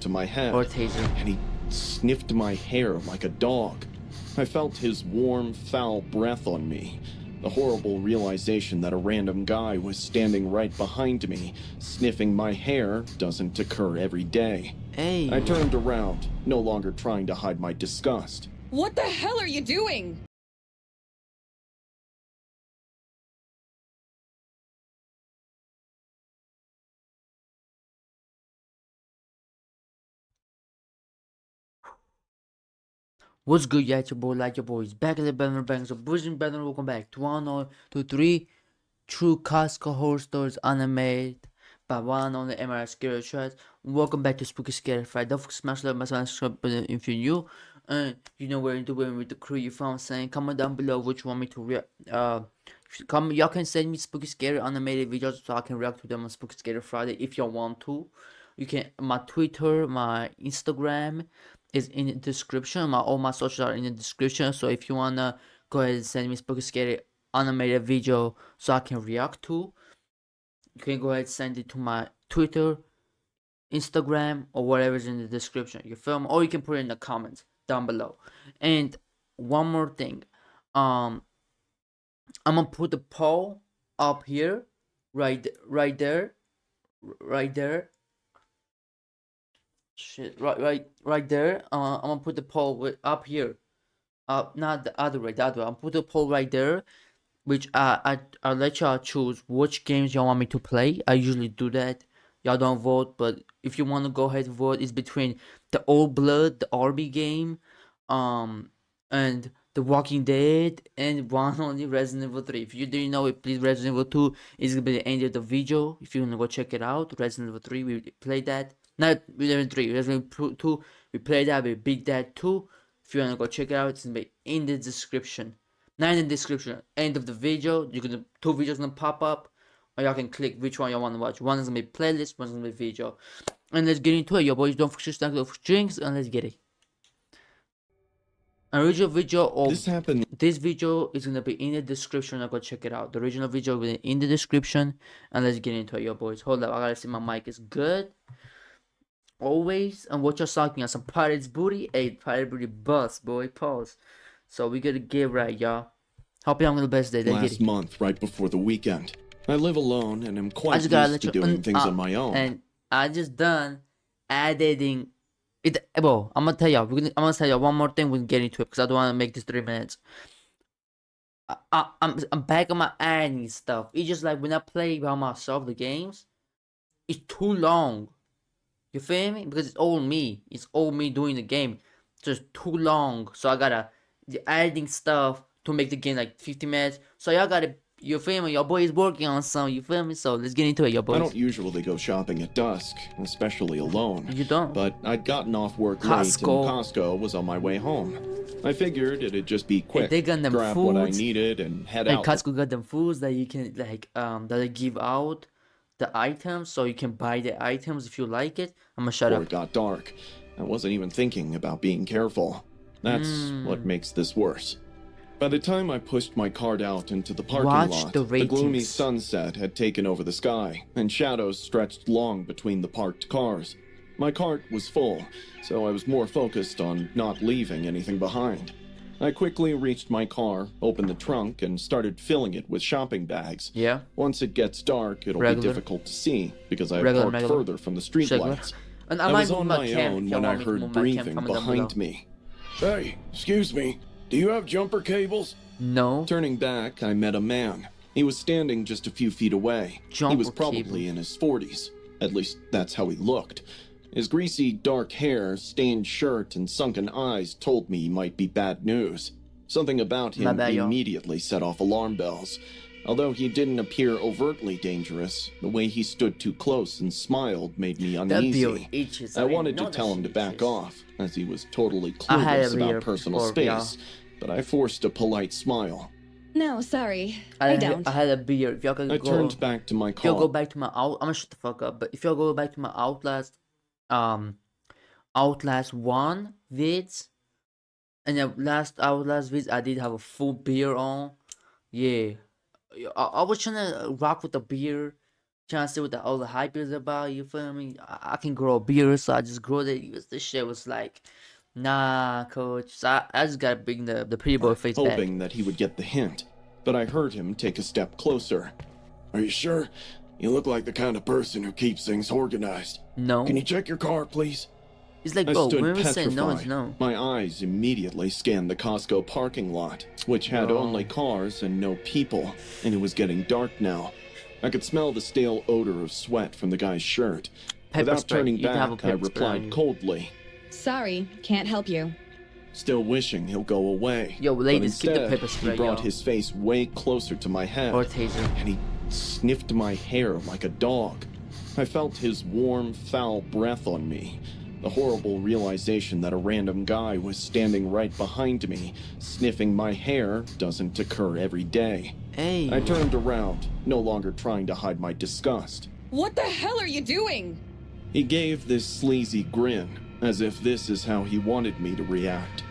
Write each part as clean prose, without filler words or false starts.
to my head, or taser. and he sniffed my hair like a dog. I felt his warm, foul breath on me. The horrible realization that a random guy was standing right behind me, sniffing my hair, doesn't occur every day. Hey. I turned around, no longer trying to hide my disgust. What the hell are you doing? What's good, yeah, it's your boy, like your boys, back at the banner bang, so boys and banner, welcome back to one or to three true Costco horror stories animated by one on the MRI Scary Chat. Welcome back to Spooky Scary Friday. Don't forget to smash the like button, subscribe button if you're new, and you know where to do it with the crew. You found saying, comment down below which you want me to react. Y'all can send me Spooky Scary animated videos so I can react to them on Spooky Scary Friday if y'all want to. You can my Twitter, my Instagram is in the description. All my socials are in the description. So if you wanna go ahead and send me Spooky Scary animated video so I can react to, you can go ahead and send it to my Twitter, Instagram, or whatever's in the description. You feel me? Or you can put it in the comments down below. And one more thing, I'm gonna put the poll up here, right there. Shit, right there. I'm gonna put the poll up here. Not the other way, the other way. I'm put the poll right there, which I'll let y'all choose which games y'all want me to play. I usually do that. Y'all don't vote, but if you want to go ahead and vote, it's between the Old Blood, the RB game, and The Walking Dead, and one only Resident Evil 3. If you didn't know it, please, Resident Evil 2 is gonna be the end of the video. If you wanna go check it out, Resident Evil 3, we played that. Not Resident Evil 3, Resident Evil 2, we played that, we beat that too. If you wanna go check it out, it's gonna be in the description. Not in the description. End of the video, you're gonna two videos gonna pop up, or y'all can click which one y'all wanna watch. One is gonna be playlist, one's gonna be video. And let's get into it, yo boys. Don't forget to stack those drinks, and let's get it. Original video of this video is gonna be in the description. I'll go check it out. The original video will be in the description, and let's get into it, yo boys. Hold up, I gotta see my mic is good. Always, and what you're talking on some pirate's booty. Hey, pirate booty bust, boy. Pause. So we gotta get right, y'all. Hope y'all having the best day. Last month, right before the weekend. I live alone and am quite used to doing things on my own. And I just done editing it. Well, I'm gonna tell y'all. I'm gonna tell y'all one more thing. We can get into it because I don't want to make this 3 minutes. I'm back on my editing stuff. It's just like when I play by myself the games, it's too long. You feel me? Because it's all me. It's all me doing the game. Just too long. So I gotta the editing stuff to make the game like 50 minutes. So y'all gotta, you feel me? Your boy is working on some, you feel me? So let's get into it, your boys. I don't usually go shopping at dusk, especially alone. You don't? But I'd gotten off work late and Costco was on my way home. I figured it'd just be quick. Hey, they got them grab foods. what I needed and head out. Costco got them foods that you can like that they give out the items, so you can buy the items if you like it. I'm gonna shut up. Before it got dark, I wasn't even thinking about being careful. That's what makes this worse. By the time I pushed my cart out into the parking lot, the gloomy sunset had taken over the sky, and shadows stretched long between the parked cars. My cart was full, so I was more focused on not leaving anything behind. I quickly reached my car, opened the trunk, and started filling it with shopping bags. Yeah. Once it gets dark, it'll be difficult to see, because I parked further from the streetlights. I was on my own when I heard breathing behind me. Hey, excuse me. Do you have jumper cables? No. Turning back, I met a man. He was standing just a few feet away. He was probably in his 40s. At least, that's how he looked. His greasy, dark hair, stained shirt, and sunken eyes told me he might be bad news. Something about him immediately set off alarm bells. Although he didn't appear overtly dangerous, the way he stood too close and smiled made me uneasy. I wanted to tell him to back off, as he was totally clueless about personal space, but I forced a polite smile. No, sorry. I don't. I had a beer. If y'all can I turned back to my car. If y'all go back to my I'm gonna shut the fuck up. But if y'all go back to my Outlast 1 vids, and the last Outlast vids, I did have a full beer on. Yeah. I was trying to rock with the beer, trying to see what all the hype is about. You feel me? I can grow a beard, so I just grow it. This shit was like, nah, coach. So I just gotta bring the pretty boy face back. Hoping that he would get the hint, but I heard him take a step closer. Are you sure? You look like the kind of person who keeps things organized. No. Can you check your car, please? It's like, I bro, stood when we say petrified. no, it's no. My eyes immediately scanned the Costco parking lot, which had only cars and no people, and it was getting dark now. I could smell the stale odor of sweat from the guy's shirt. Without turning back, I replied coldly, Sorry, can't help you. still wishing he'll go away. Yo, ladies, keep the instead, pepper spray, he brought yo. his face way closer to my head, Or taser. and he sniffed my hair like a dog. I felt his warm, foul breath on me. The horrible realization that a random guy was standing right behind me, sniffing my hair, doesn't occur every day. Hey. I turned around, no longer trying to hide my disgust. What the hell are you doing? He gave this sleazy grin, as if this is how he wanted me to react.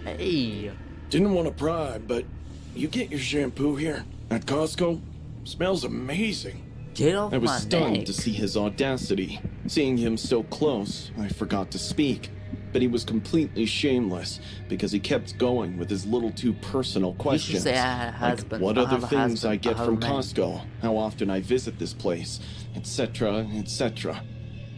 Hey. Didn't want to pry, but you get your shampoo here at Costco? Smells amazing. Get off I was my stunned neck. to see his audacity. Seeing him so close, I forgot to speak. But he was completely shameless because he kept going with his little too personal questions. You should say I had a husband. Like what I other have a things I husband. get I have from a man. Costco, how often I visit this place, etc., etc.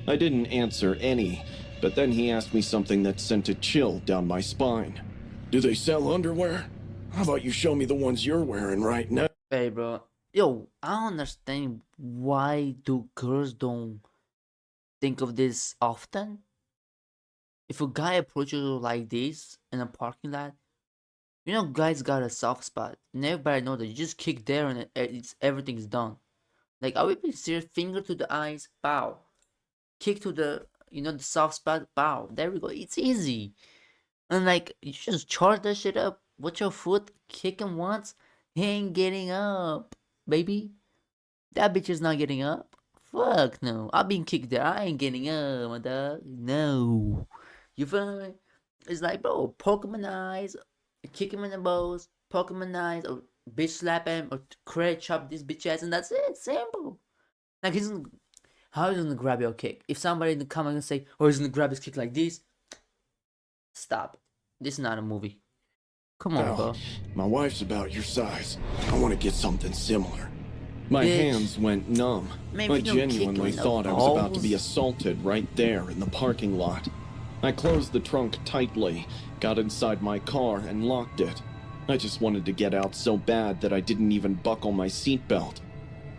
I didn't answer any, but then he asked me something that sent a chill down my spine. Do they sell underwear? How about you show me the ones you're wearing right now? Hey, bro. Yo, I don't understand why do girls don't think of this often? If a guy approaches you like this in a parking lot, you know guys got a soft spot. And everybody know that you just kick there and everything's done. Like, are we being serious? Finger to the eyes, bow. Kick to the, the soft spot, bow. There we go. It's easy. And like, you just charge that shit up with your foot, kick him once, he ain't getting up, baby. That bitch is not getting up. Fuck no. I've been kicked there. I ain't getting up, my dog. No. You feel me? It's like, bro, poke him in the eyes, kick him in the balls, poke him in the eyes, or bitch slap him, or credit chop this bitch ass, and that's it. Simple. Like, how is he gonna grab your kick? If somebody in the comment and say, oh, he's gonna grab his kick like this, stop. This is not a movie. Come on, bro. My wife's about your size. I want to get something similar. My Bitch. hands went numb. Man, I if you don't kick genuinely him in the thought I was about to be balls. assaulted right there in the parking lot. I closed the trunk tightly, got inside my car, and locked it. I just wanted to get out so bad that I didn't even buckle my seatbelt.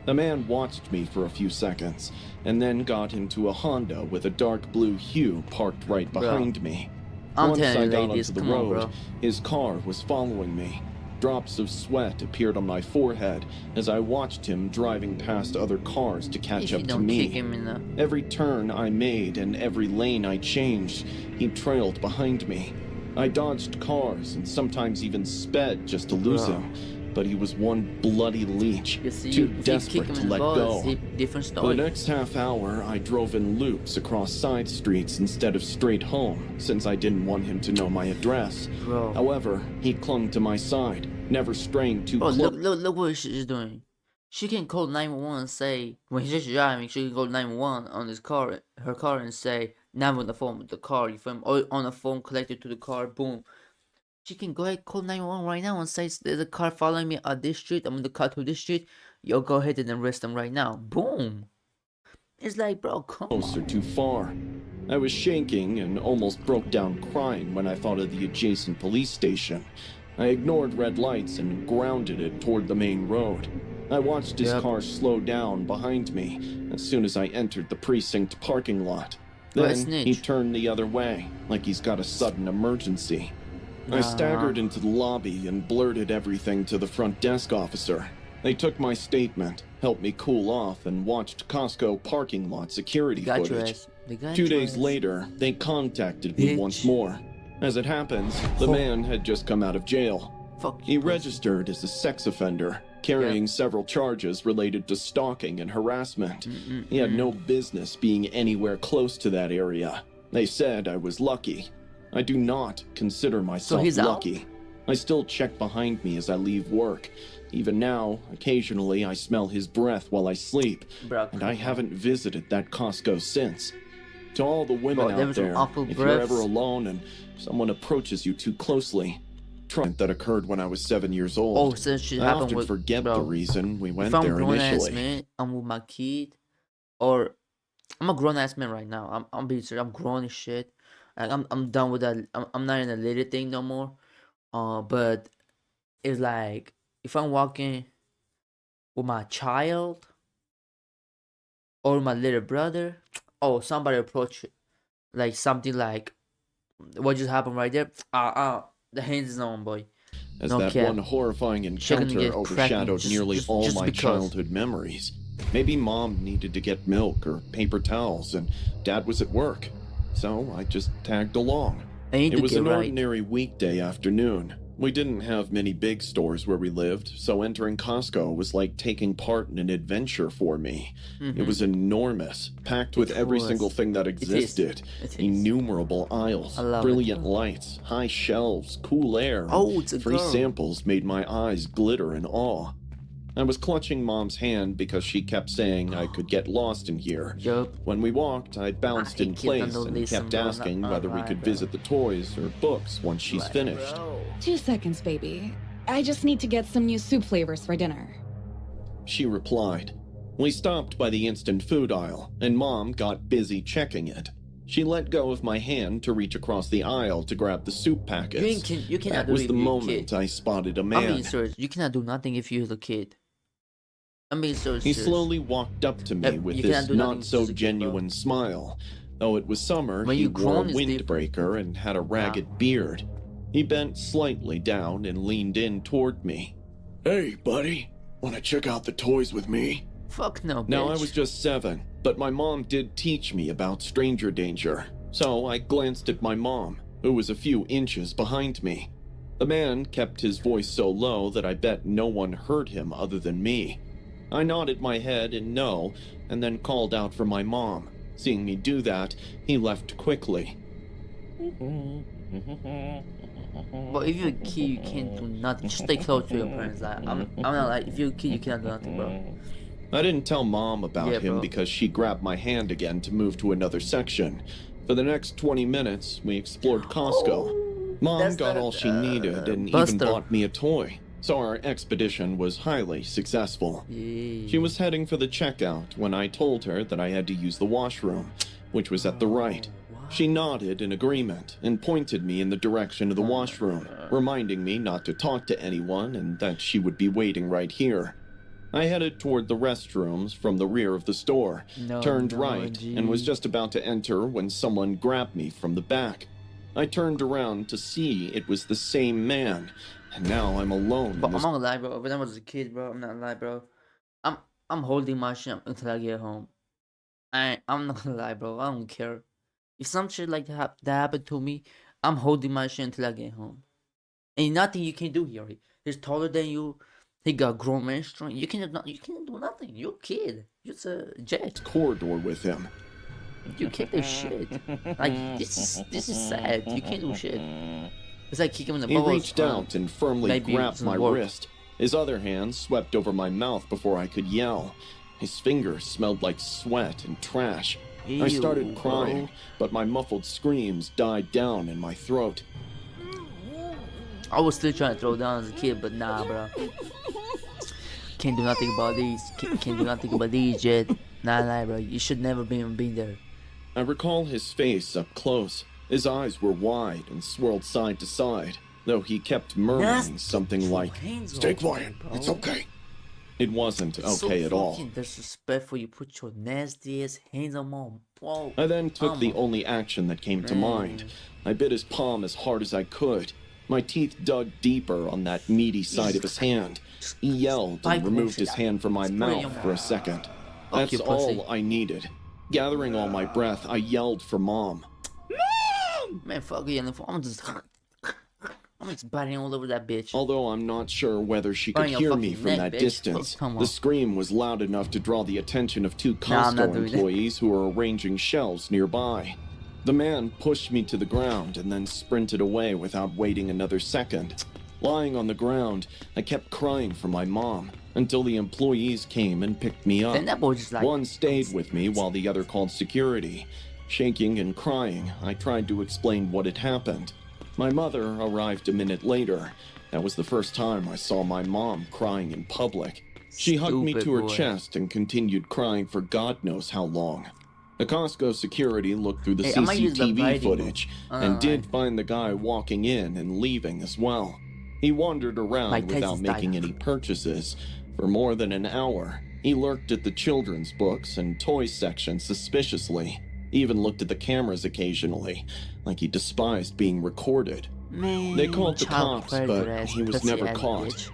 The man watched me for a few seconds, and then got into a Honda with a dark blue hue parked right behind me. I'm Once telling I you, got ladies, onto the come on, road, bro. his car was following me. Drops of sweat appeared on my forehead as I watched him driving past other cars to catch If you up to don't me. kick him in the... Every turn I made and every lane I changed, he trailed behind me. I dodged cars and sometimes even sped just to lose Bro. him, but he was one bloody leech, You see, too if you kick desperate him to in the let balls, go. it's a different For the story. next half hour, I drove in loops across side streets instead of straight home, since I didn't want him to know my address. Bro. However, he clung to my side, never straying too Bro, close. look what she's doing. She can call 911 and say, when she's driving, she can call 911 on her car and say, not on the phone with the car, you feel me? Or on the phone connected to the car, boom. She can go ahead, call 911 right now and say, there's a car following me on this street, I'm gonna cut to this street, yo, go ahead and arrest them right now. Boom. It's like, bro, come Or on. too far. I was shaking and almost broke down crying when I thought of the adjacent police station. I ignored red lights and grounded it toward the main road. I watched his Yep. car slow down behind me as soon as I entered the precinct parking lot. What a Then snitch. he turned the other way, like he's got a sudden emergency. I staggered into the lobby and blurted everything to the front desk officer. They took my statement, helped me cool off, and watched Costco parking lot security They got your footage. ass. They got 2 your days ass. later, they contacted me Bitch. once more. As it happens, the Oh. man had just come out of jail. Fuck He you, pussy. registered as a sex offender, carrying several charges related to stalking and harassment. He had no business being anywhere close to that area. They said I was lucky. I do not consider myself he's out? lucky. I still check behind me as I leave work. Even now, occasionally I smell his breath while I sleep, Bro, and I haven't visited that Costco since. To all the women Bro, there out was some there, awful if you're breaths. ever alone and someone approaches you too closely, that occurred when I was 7 years old. Oh, so shit I happened often with, forget bro. the reason we went If I'm there grown ass initially. man, I'm with my kid, or I'm a grown ass man right now. I'm being serious. I'm grown as shit. Like I'm done with that. I'm not in a little thing no more. But it's like if I'm walking with my child or my little brother, oh somebody approach it, like something like what just happened right there. The hands is on, boy. As No that cap. one horrifying Shit gonna encounter get overshadowed cracking nearly all just my because. childhood memories. Maybe Mom needed to get milk or paper towels, and Dad was at work. So I just tagged along. I need It to was get an right. ordinary weekday afternoon. We didn't have many big stores where we lived, so entering Costco was like taking part in an adventure for me. It was enormous, packed with every was. single thing that It is. existed. It is. Innumerable aisles, I love it. brilliant lights, high shelves, cool air, and Oh, it's a free girl. samples made my eyes glitter in awe. I was clutching Mom's hand because she kept saying I could get lost in here. Yup. When we walked, I bounced I in keep on place the and listen, kept bro. asking Not whether we right, could bro. visit the toys or books once she's Right, finished. bro. 2 seconds, baby. I just need to get some new soup flavors for dinner. She replied. We stopped by the instant food aisle, and Mom got busy checking it. She let go of my hand to reach across the aisle to grab the soup packets. You cannot That do was it the if you're a moment kid. I spotted a I'm man. being serious. You cannot do nothing if you're a kid. I'm being so He serious. slowly walked up to me with you this cannot do nothing not so as a kid, bro. genuine smile. Though it was summer, When he you wore a grown, it's different. windbreaker and had a ragged beard. He bent slightly down and leaned in toward me. Hey, buddy. Want to check out the toys with me? Fuck no, bitch. Now, I was just 7, but my mom did teach me about stranger danger. So I glanced at my mom, who was a few inches behind me. The man kept his voice so low that I bet no one heard him other than me. I nodded my head in no, and then called out for my mom. Seeing me do that, he left quickly. But if you're a kid, you can't do nothing. Just stay close to your parents. Like, I'm not like, if you're a kid, you cannot do nothing, bro. I didn't tell Mom about Yeah, him bro. because she grabbed my hand again to move to another section. For the next 20 minutes, we explored Costco. Mom that's got the, all she needed and Buster. even bought me a toy. So our expedition was highly successful. Yeah. She was heading for the checkout when I told her that I had to use the washroom, which was at the right. She nodded in agreement and pointed me in the direction of the washroom, reminding me not to talk to anyone and that she would be waiting right here. I headed toward the restrooms from the rear of the store, turned right, and was just about to enter when someone grabbed me from the back. I turned around to see it was the same man, and now I'm alone. But I'm not gonna lie, bro. When I was a kid, bro, I'm not gonna lie, bro. I'm holding my shit until I get home. I'm not gonna lie, bro. I don't care. If some shit like that happened to me, I'm holding my shit until I get home. Ain't nothing you can do here. He's taller than you. He got grown man strength. You can't do nothing. You're a kid. You're a jet. Corridor with him. You can't do shit. Like this is sad. You can't do shit. It's like kicking him in the He balls. reached out and firmly maybe it grabbed doesn't my work. wrist. His other hand swept over my mouth before I could yell. His fingers smelled like sweat and trash. I started Ew, crying, bro. but my muffled screams died down in my throat. I was still trying to throw down as a kid, but nah, bro. Can't do nothing about these. Can't do nothing about these yet. Nah, bro. You should never been there. I recall his face up close. His eyes were wide and swirled side to side, though he kept murmuring something like, "Stay quiet, it's okay." It wasn't okay at all. So fucking disrespectful. You put your nasty ass hands on my whoa. I then took the only action that came to mind. I bit his palm as hard as I could. My teeth dug deeper on that meaty side of his hand. He yelled and removed his hand from my mouth for a second. That's all I needed. Gathering all my breath, I yelled for Mom. Man, fuck you. I'm just biting all over that bitch. Although I'm not sure whether she could Biting your hear me fucking from neck, that bitch. distance, Come on. the scream was loud enough to draw the attention of 2 Nah, I'm not Costco doing that. employees who were arranging shelves nearby. The man pushed me to the ground and then sprinted away without waiting another second. Lying on the ground, I kept crying for my mom until the employees came and picked me up. Then that boy just like, One stayed with me while the other called security. Shaking and crying, I tried to explain what had happened. My mother arrived a minute later. That was the first time I saw my mom crying in public. She hugged me to her chest and continued crying for God knows how long. The Costco security looked through the CCTV footage and did find the guy walking in and leaving as well. He wandered around without making any purchases. For more than an hour, he lurked at the children's books and toys section suspiciously. Even looked at the cameras occasionally, like he despised being recorded. Man, they called the cops, but he was never caught.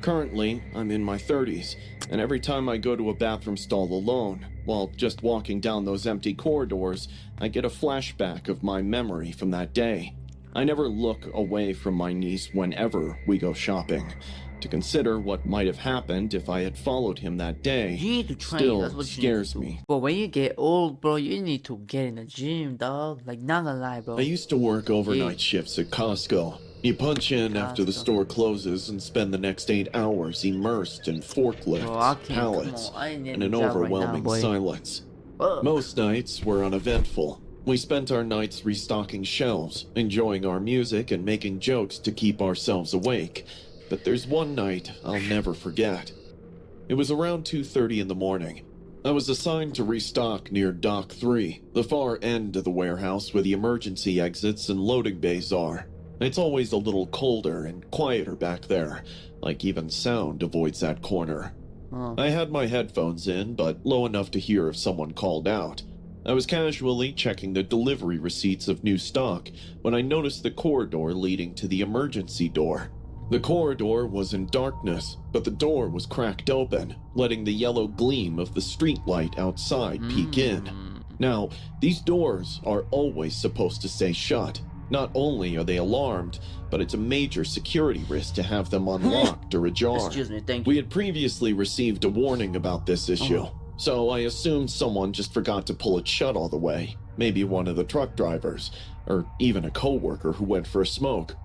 Currently, I'm in my 30s, and every time I go to a bathroom stall alone, while just walking down those empty corridors, I get a flashback of my memory from that day. I never look away from my niece whenever we go shopping. To consider what might have happened if I had followed him that day still scares me. But when you get old, bro, you need to get in the gym, dog. Like, not gonna lie, bro. I used to work overnight shifts at Costco. You punch in after the store closes and spend the next 8 hours immersed in forklifts, pallets, and an overwhelming silence. Most nights were uneventful. We spent our nights restocking shelves, enjoying our music, and making jokes to keep ourselves awake. But there's one night I'll never forget. It was around 2:30 in the morning. I was assigned to restock near Dock 3, the far end of the warehouse where the emergency exits and loading bays are. It's always a little colder and quieter back there, like even sound avoids that corner. I had my headphones in, but low enough to hear if someone called out. I was casually checking the delivery receipts of new stock when I noticed the corridor leading to the emergency door. The corridor was in darkness, but the door was cracked open, letting the yellow gleam of the streetlight outside peek in. Now, these doors are always supposed to stay shut. Not only are they alarmed, but it's a major security risk to have them unlocked or ajar. Excuse me, thank you. We had previously received a warning about this issue, so I assumed someone just forgot to pull it shut all the way. Maybe one of the truck drivers, or even a coworker who went for a smoke.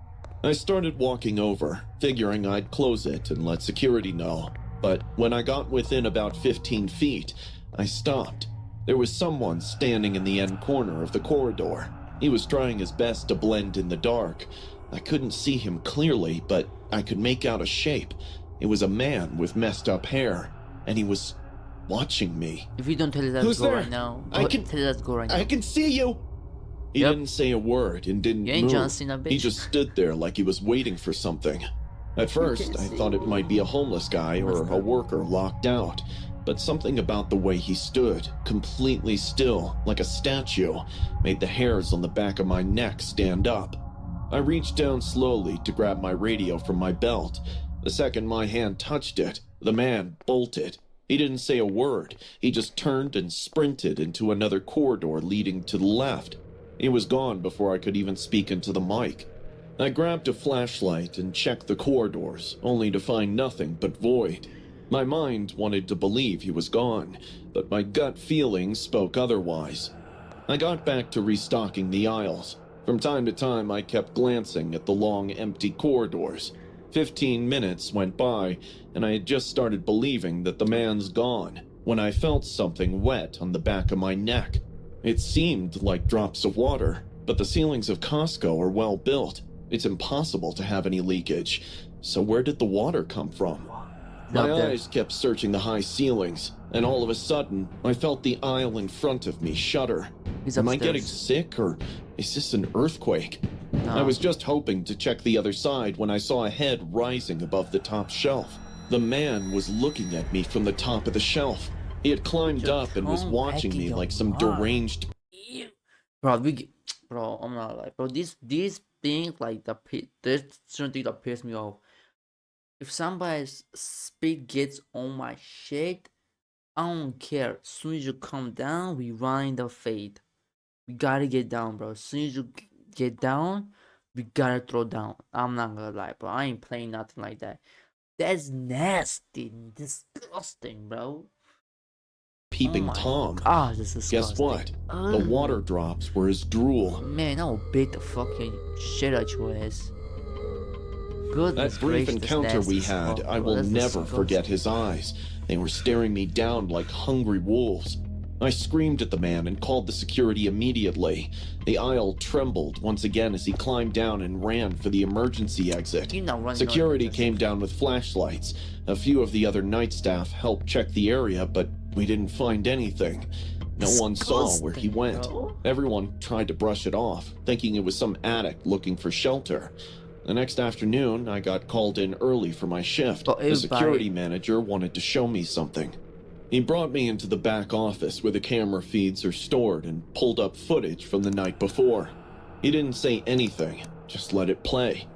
I started walking over, figuring I'd close it and let security know. But when I got within about 15 feet, I stopped. There was someone standing in the end corner of the corridor. He was trying his best to blend in the dark. I couldn't see him clearly, but I could make out a shape. It was a man with messed up hair, and he was watching me. If you don't tell us that go right now, tell us go right now. I can see you! He didn't say a word and didn't move. John Cena, bitch. He just stood there like he was waiting for something. At first, I thought it might be a homeless guy or a worker locked out, but something about the way he stood, completely still, like a statue, made the hairs on the back of my neck stand up. I reached down slowly to grab my radio from my belt. The second my hand touched it, the man bolted. He didn't say a word. He just turned and sprinted into another corridor leading to the left. He was gone before I could even speak into the mic. I grabbed a flashlight and checked the corridors, only to find nothing but void. My mind wanted to believe he was gone, but my gut feeling spoke otherwise. I got back to restocking the aisles. From time to time, I kept glancing at the long, empty corridors. 15 minutes went by, and I had just started believing that the man's gone, when I felt something wet on the back of my neck. It seemed like drops of water, but the ceilings of Costco are well built. It's impossible to have any leakage. So where did the water come from? My eyes kept searching the high ceilings, and all of a sudden, I felt the aisle in front of me shudder. Am I getting sick, or is this an earthquake? No. I was just hoping to check the other side when I saw a head rising above the top shelf. The man was looking at me from the top of the shelf. He had climbed up and was watching me like some deranged... Bro, I'm not like, bro, these things like there's certain things that piss me off. If somebody's speed gets on my shit, I don't care. As soon as you come down, we run the fade. We gotta get down, bro. As soon as you get down, we gotta throw down. I'm not gonna lie, bro. I ain't playing nothing like that. That's nasty, disgusting, bro. Peeping Tom. Ah, this is disgusting. Guess what? The water drops were his drool. Man, I will beat the fucking shit out your ass. Goodness That brief gracious, encounter we nasty had, fuck, I bro. will That's never disgusting. forget his eyes. They were staring me down like hungry wolves. I screamed at the man and called the security immediately. The aisle trembled once again as he climbed down and ran for the emergency exit. You're not running Security emergency. came down with flashlights. A few of the other night staff helped check the area, but we didn't find anything. No one saw where he Disgusting, went. bro. Everyone tried to brush it off, thinking it was some addict looking for shelter. The next afternoon, I got called in early for my shift. But The security everybody- manager wanted to show me something. He brought me into the back office where the camera feeds are stored and pulled up footage from the night before. He didn't say anything, just let it play.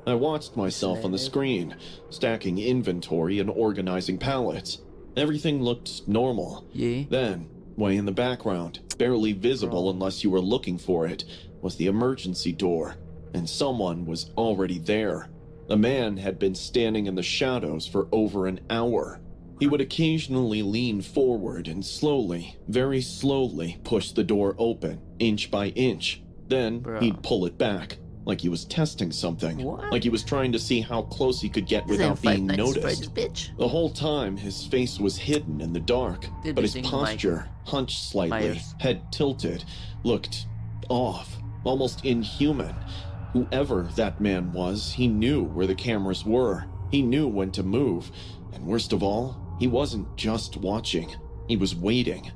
I watched myself on the screen, stacking inventory and organizing pallets. Everything looked normal. Yeah. Then, way in the background, barely visible unless you were looking for it, was the emergency door, and someone was already there. A man had been standing in the shadows for over an hour. He would occasionally lean forward and slowly, very slowly, push the door open, inch by inch. Then Bruh. he'd pull it back, like he was testing something. What? Like he was trying to see how close he could get This ain't without Five being Nights at noticed. Freddy's, bitch. The whole time, his face was hidden in the dark, Did but this his thing like posture, hunched slightly, Myers. head tilted, looked off, almost inhuman. Whoever that man was, he knew where the cameras were. He knew when to move. And worst of all, he wasn't just watching. He was waiting.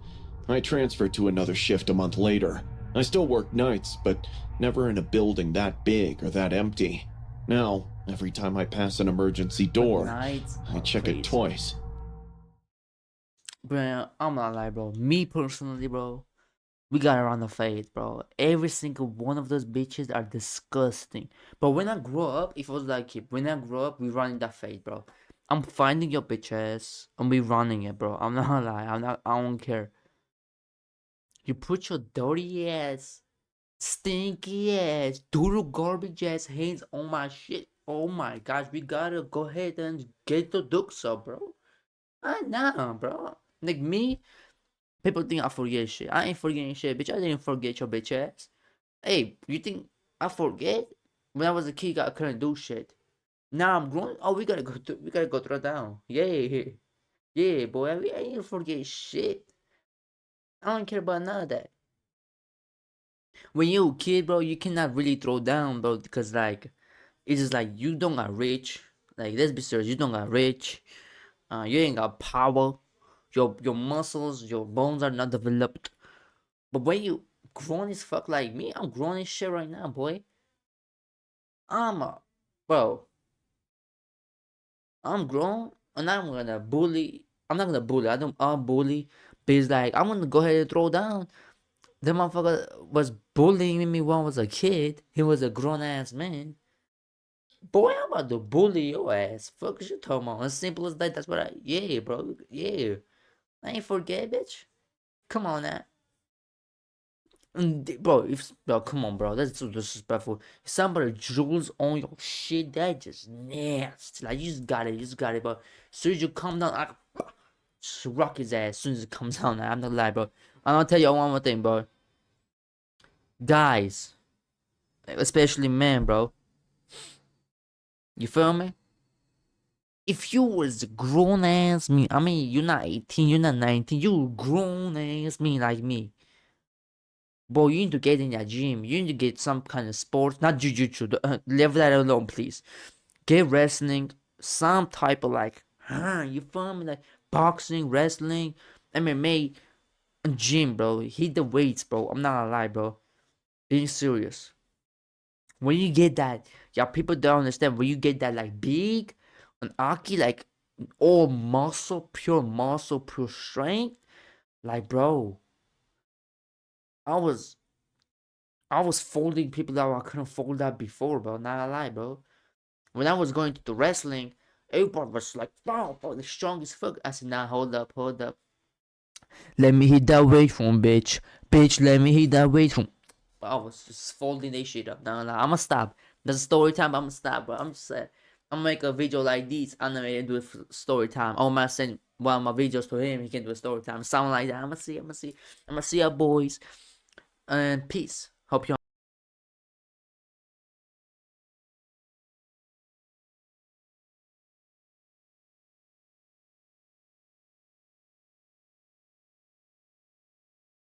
I transferred to another shift a month later. I still worked nights, but never in a building that big or that empty. Now, every time I pass an emergency door, Nights I are check crazy. it twice. Bro, I'm not lie, bro. Me personally, bro, we got around the fade, bro. Every single one of those bitches are disgusting. But when I grow up, if it was like it, when I grow up, we running that fade, bro. I'm finding your bitch ass and we running it, bro. I'm not gonna lie. I don't care. You put your dirty ass, stinky ass, doodle garbage ass hands on my shit. Oh my gosh, we gotta go ahead and get the dukes up, bro. I know, bro. Like me, people think I forget shit. I ain't forgetting shit, bitch. I didn't forget your bitch ass. Hey, you think I forget? When I was a kid, I couldn't do shit. Now I'm grown. Oh, we gotta go throw down. Yeah, yeah, boy. I ain't forget shit. I don't care about none of that. When you a kid, bro, you cannot really throw down, bro, because like it's just like you don't got rich. Like let's be serious, you don't got rich. You ain't got power. Your muscles, your bones are not developed. But when you grown as fuck like me, I'm grown as shit right now, boy. I'm a bro. I'm grown and I'm gonna bully. I'm not gonna bully. I'll bully. But it's like I'm gonna go ahead and throw down. The motherfucker was bullying me when I was a kid. He was a grown ass man. Boy, I'm about to bully your ass. Fuck is you talking about? As simple as that. That's what I. Yeah, bro. Yeah. I ain't forget, bitch. Come on now. Bro, come on, bro. That's so disrespectful. If somebody drools on your shit, that just nasty. Like you just got it, bro. As soon as you come down, I just rock his ass. As soon as it comes down, I'm not lying, bro. I'm gonna tell you one more thing, bro. Guys, especially men, bro. You feel me? If you was grown ass me, I mean, you're not 18, you're not 19, you grown ass me like me. Boy, you need to get in that gym. You need to get some kind of sport, not jujitsu. Leave that alone, please. Get wrestling, some type of like, you feel me? Like boxing, wrestling, MMA, and gym, bro. Hit the weights, bro. I'm not gonna lie, bro. Being serious. When you get that, yeah, people don't understand. When you get that like big, and aki, like all muscle, pure strength, like bro. I was folding people that I couldn't fold that before, bro. Not a lie, bro. When I was going to the wrestling, everybody was like, "Wow, bro, the strongest fuck." I said, "Nah, hold up, hold up. Let me hit that weight room, bitch. Bitch, let me hit that weight room." I was just folding that shit up. Nah, I'ma stop. There's a story time. I'ma stop, bro. I'm just saying. I'm gonna make a video like this, animated and do it for story time. I'm gonna send one of my videos to him. He can do a story time. Something like that. I'ma see. I'ma see y'all boys. And peace. Hope you